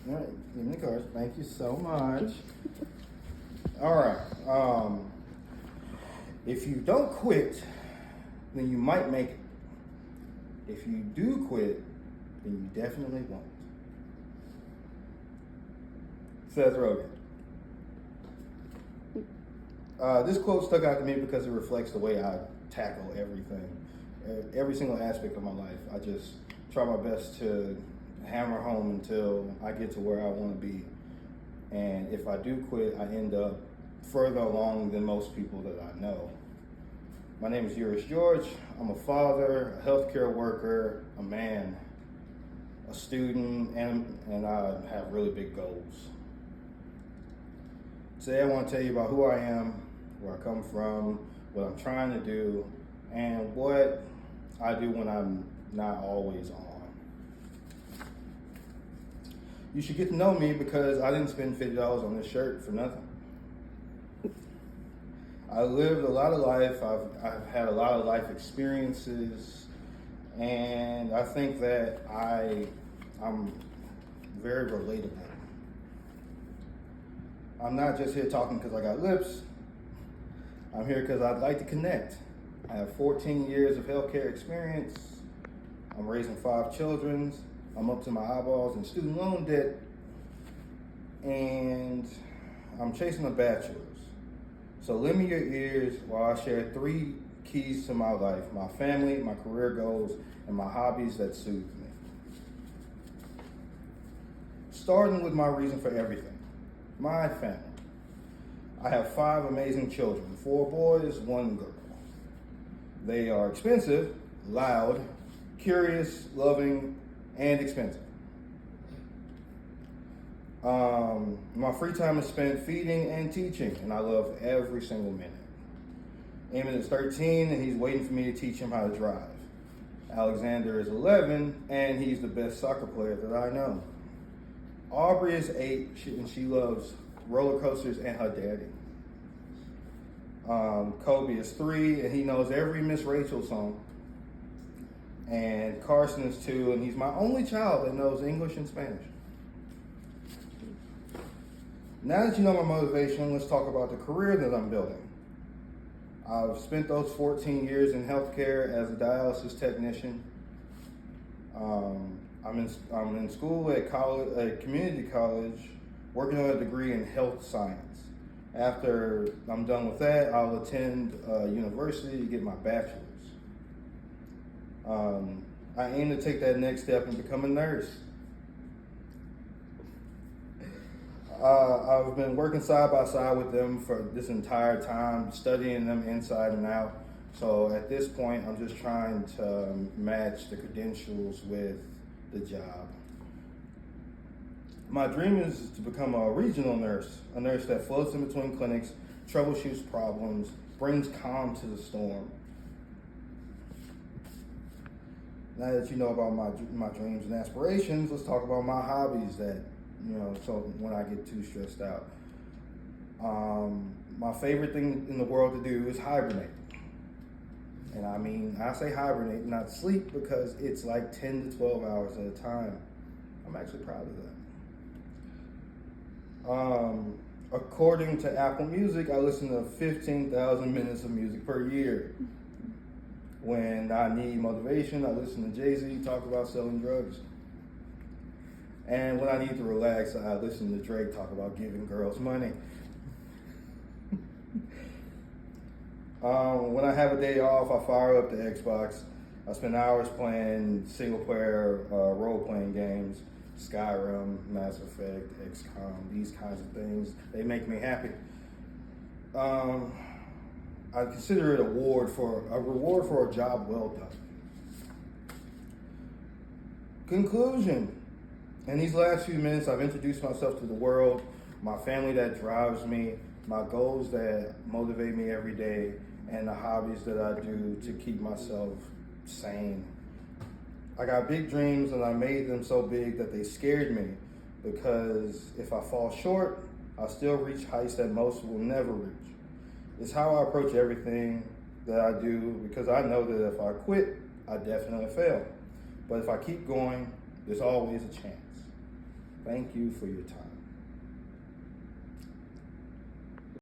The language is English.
All right, give me the cards. Thank you so much. All right. If you don't quit, then you might make it. If you do quit, then you definitely won't. Seth Rogen. This quote stuck out to me because it reflects the way I tackle everything, every single aspect of my life. I just try my best to hammer home until I get to where I want to be. And if I do quit, I end up further along than most people that I know. My name is Euris George. I'm a father, a healthcare worker, a man, a student, and I have really big goals. Today I want to tell you about who I am, where I come from, what I'm trying to do, and what I do when I'm not always on. You should get to know me because I didn't spend $50 on this shirt for nothing. I lived a lot of life, I've had a lot of life experiences, and I think that I'm very relatable. I'm not just here talking because I got lips. I'm here because I'd like to connect. I have 14 years of healthcare experience. I'm raising 5 children. I'm up to my eyeballs in student loan debt. And I'm chasing a bachelor's. So lend me your ears while I share 3 keys to my life: my family, my career goals, and my hobbies that soothe me. Starting with my reason for everything, my family. I have 5 amazing children, 4 boys, 1 girl. They are expensive, loud, curious, loving, and expensive. My free time is spent feeding and teaching, and I love every single minute. Eamon is 13, and he's waiting for me to teach him how to drive. Alexander is 11, and he's the best soccer player that I know. Aubrey is 8, and she loves roller coasters and her daddy. Kobe is 3, and he knows every Miss Rachel song. And Carson is 2, and he's my only child that knows English and Spanish. Now that you know my motivation, let's talk about the career that I'm building. I've spent those 14 years in healthcare as a dialysis technician. I'm in school at community college, working on a degree in health science. After I'm done with that, I'll attend university to get my bachelor's. I aim to take that next step and become a nurse. I've been working side by side with them for this entire time, studying them inside and out. So at this point, I'm just trying to match the credentials with the job. My dream is to become a regional nurse, a nurse that floats in between clinics, troubleshoots problems, brings calm to the storm. Now that you know about my dreams and aspirations, let's talk about my hobbies so when I get too stressed out. My favorite thing in the world to do is hibernate. And I say hibernate, not sleep, because it's like 10 to 12 hours at a time. I'm actually proud of that. According to Apple Music, I listen to 15,000 minutes of music per year. When I need motivation, I listen to Jay-Z talk about selling drugs. And when I need to relax, I listen to Drake talk about giving girls money. When I have a day off, I fire up the Xbox. I spend hours playing single-player role-playing games, Skyrim, Mass Effect, XCOM, these kinds of things. They make me happy. I consider it a reward for a job well done. Conclusion. In these last few minutes, I've introduced myself to the world, my family that drives me, my goals that motivate me every day, and the hobbies that I do to keep myself sane. I got big dreams, and I made them so big that they scared me, because if I fall short, I'll still reach heights that most will never reach. It's how I approach everything that I do, because I know that if I quit, I definitely fail. But if I keep going, there's always a chance. Thank you for your time.